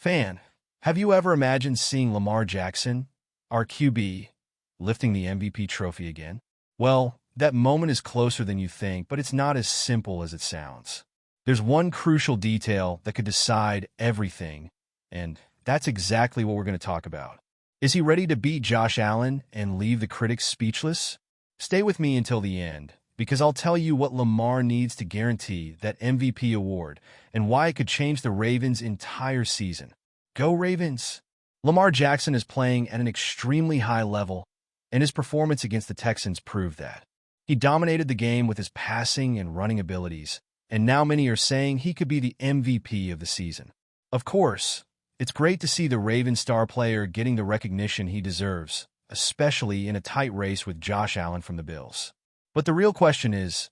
Fan, have you ever imagined seeing Lamar Jackson, our QB, lifting the MVP trophy again? Well, that moment is closer than you think, but it's not as simple as it sounds. There's one crucial detail that could decide everything, and that's exactly what we're going to talk about. Is he ready to beat Josh Allen and leave the critics speechless? Stay with me until the end, because I'll tell you what Lamar needs to guarantee that MVP award and why it could change the Ravens' entire season. Go Ravens! Lamar Jackson is playing at an extremely high level, and his performance against the Texans proved that. He dominated the game with his passing and running abilities, and now many are saying he could be the MVP of the season. Of course, it's great to see the Ravens star player getting the recognition he deserves, especially in a tight race with Josh Allen from the Bills. But the real question is,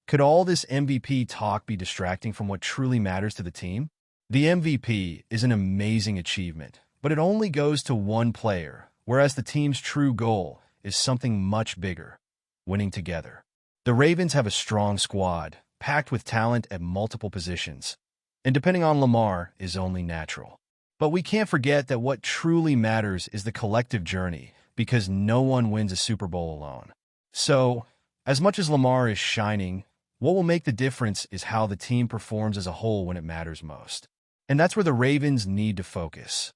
could all this MVP talk be distracting from what truly matters to the team? The MVP is an amazing achievement, but it only goes to one player, whereas the team's true goal is something much bigger: winning together. The Ravens have a strong squad, packed with talent at multiple positions, and depending on Lamar is only natural. But we can't forget that what truly matters is the collective journey, because no one wins a Super Bowl alone. So, as much as Lamar is shining, what will make the difference is how the team performs as a whole when it matters most. And that's where the Ravens need to focus,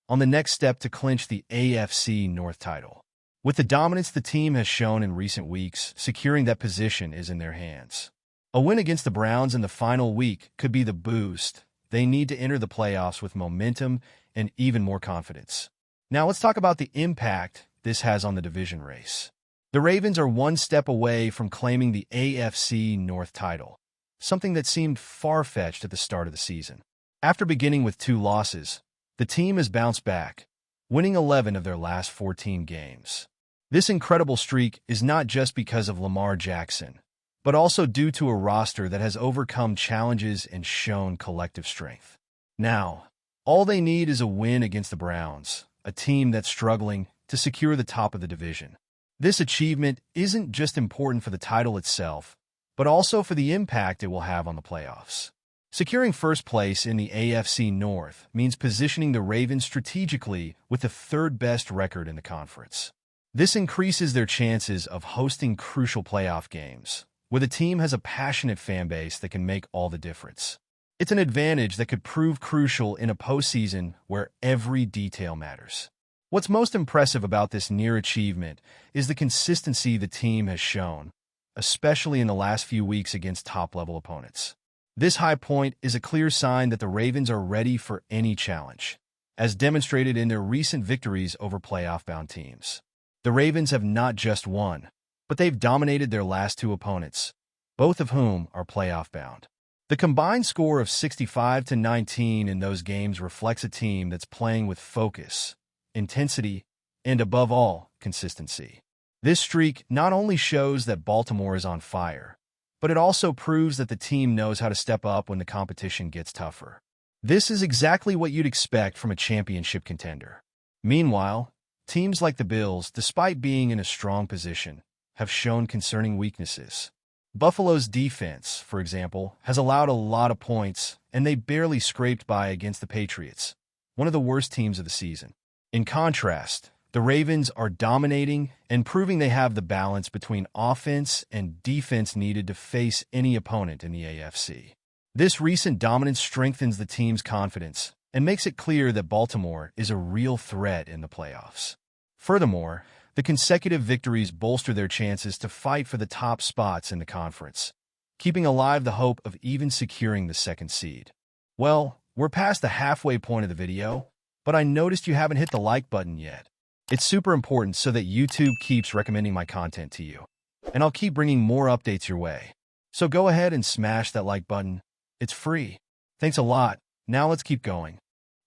on the next step to clinch the AFC North title. With the dominance the team has shown in recent weeks, securing that position is in their hands. A win against the Browns in the final week could be the boost they need to enter the playoffs with momentum and even more confidence. Now let's talk about the impact this has on the division race. The Ravens are one step away from claiming the AFC North title, something that seemed far-fetched at the start of the season. After beginning with 2 losses, the team has bounced back, winning 11 of their last 14 games. This incredible streak is not just because of Lamar Jackson, but also due to a roster that has overcome challenges and shown collective strength. Now, all they need is a win against the Browns, a team that's struggling, to secure the top of the division. This achievement isn't just important for the title itself, but also for the impact it will have on the playoffs. Securing first place in the AFC North means positioning the Ravens strategically with the 3rd-best record in the conference. This increases their chances of hosting crucial playoff games, where the team has a passionate fan base that can make all the difference. It's an advantage that could prove crucial in a postseason where every detail matters. What's most impressive about this near achievement is the consistency the team has shown, especially in the last few weeks against top-level opponents. This high point is a clear sign that the Ravens are ready for any challenge, as demonstrated in their recent victories over playoff-bound teams. The Ravens have not just won, but they've dominated their last 2 opponents, both of whom are playoff-bound. The combined score of 65-19 in those games reflects a team that's playing with focus, intensity, and above all, consistency. This streak not only shows that Baltimore is on fire, but it also proves that the team knows how to step up when the competition gets tougher. This is exactly what you'd expect from a championship contender. Meanwhile, teams like the Bills, despite being in a strong position, have shown concerning weaknesses. Buffalo's defense, for example, has allowed a lot of points, and they barely scraped by against the Patriots, one of the worst teams of the season. In contrast, the Ravens are dominating and proving they have the balance between offense and defense needed to face any opponent in the AFC. This recent dominance strengthens the team's confidence and makes it clear that Baltimore is a real threat in the playoffs. Furthermore, the consecutive victories bolster their chances to fight for the top spots in the conference, keeping alive the hope of even securing the 2nd seed. Well, we're past the halfway point of the video, but I noticed you haven't hit the like button yet. It's super important so that YouTube keeps recommending my content to you, and I'll keep bringing more updates your way. So go ahead and smash that like button. It's free. Thanks a lot. Now let's keep going.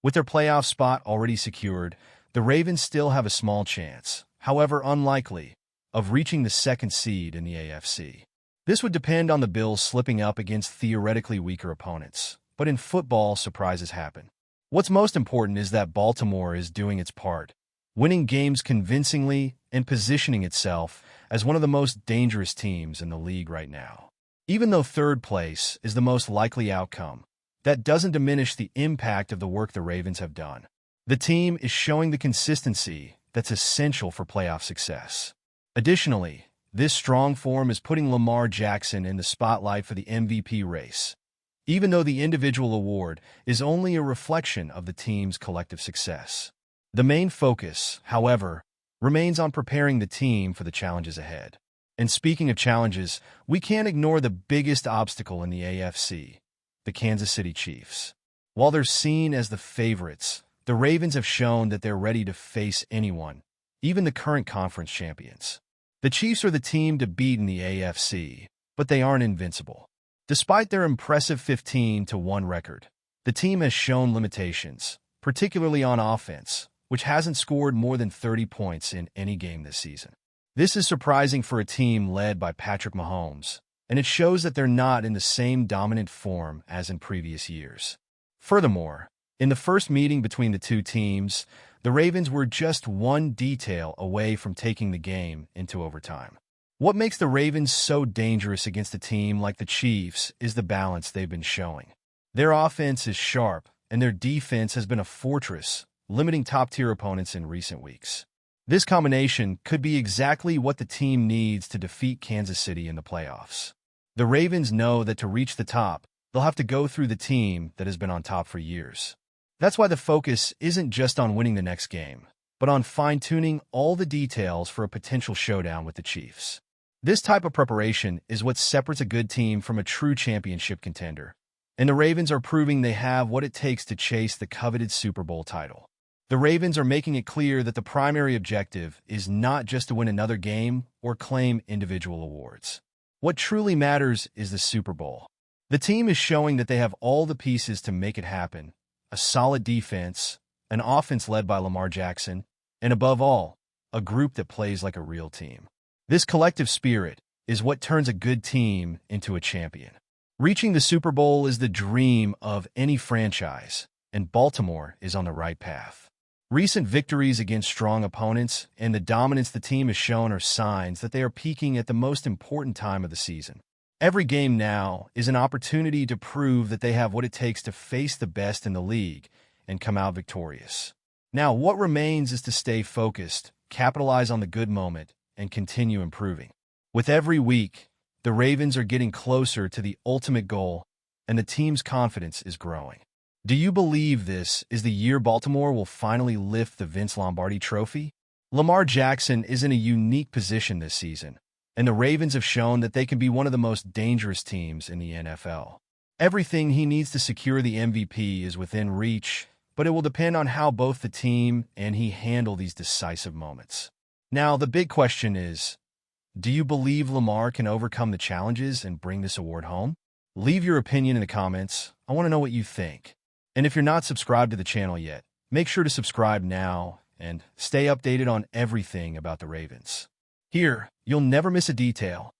With their playoff spot already secured, the Ravens still have a small chance, however unlikely, of reaching the 2nd seed in the AFC. This would depend on the Bills slipping up against theoretically weaker opponents, but in football, surprises happen. What's most important is that Baltimore is doing its part, winning games convincingly and positioning itself as one of the most dangerous teams in the league right now. Even though 3rd place is the most likely outcome, that doesn't diminish the impact of the work the Ravens have done. The team is showing the consistency that's essential for playoff success. Additionally, this strong form is putting Lamar Jackson in the spotlight for the MVP race, even though the individual award is only a reflection of the team's collective success. The main focus, however, remains on preparing the team for the challenges ahead. And speaking of challenges, we can't ignore the biggest obstacle in the AFC, the Kansas City Chiefs. While they're seen as the favorites, the Ravens have shown that they're ready to face anyone, even the current conference champions. The Chiefs are the team to beat in the AFC, but they aren't invincible. Despite their impressive 15-1 record, the team has shown limitations, particularly on offense, which hasn't scored more than 30 points in any game this season. This is surprising for a team led by Patrick Mahomes, and it shows that they're not in the same dominant form as in previous years. Furthermore, in the first meeting between the two teams, the Ravens were just one detail away from taking the game into overtime. What makes the Ravens so dangerous against a team like the Chiefs is the balance they've been showing. Their offense is sharp, and their defense has been a fortress, limiting top-tier opponents in recent weeks. This combination could be exactly what the team needs to defeat Kansas City in the playoffs. The Ravens know that to reach the top, they'll have to go through the team that has been on top for years. That's why the focus isn't just on winning the next game, but on fine-tuning all the details for a potential showdown with the Chiefs. This type of preparation is what separates a good team from a true championship contender, and the Ravens are proving they have what it takes to chase the coveted Super Bowl title. The Ravens are making it clear that the primary objective is not just to win another game or claim individual awards. What truly matters is the Super Bowl. The team is showing that they have all the pieces to make it happen: a solid defense, an offense led by Lamar Jackson, and above all, a group that plays like a real team. This collective spirit is what turns a good team into a champion. Reaching the Super Bowl is the dream of any franchise, and Baltimore is on the right path. Recent victories against strong opponents and the dominance the team has shown are signs that they are peaking at the most important time of the season. Every game now is an opportunity to prove that they have what it takes to face the best in the league and come out victorious. Now, what remains is to stay focused, capitalize on the good moment, and continue improving. With every week, the Ravens are getting closer to the ultimate goal, and the team's confidence is growing. Do you believe this is the year Baltimore will finally lift the Vince Lombardi Trophy? Lamar Jackson is in a unique position this season, and the Ravens have shown that they can be one of the most dangerous teams in the NFL. Everything he needs to secure the MVP is within reach, but it will depend on how both the team and he handle these decisive moments. Now, the big question is, do you believe Lamar can overcome the challenges and bring this award home? Leave your opinion in the comments. I want to know what you think. And if you're not subscribed to the channel yet, make sure to subscribe now and stay updated on everything about the Ravens. Here, you'll never miss a detail,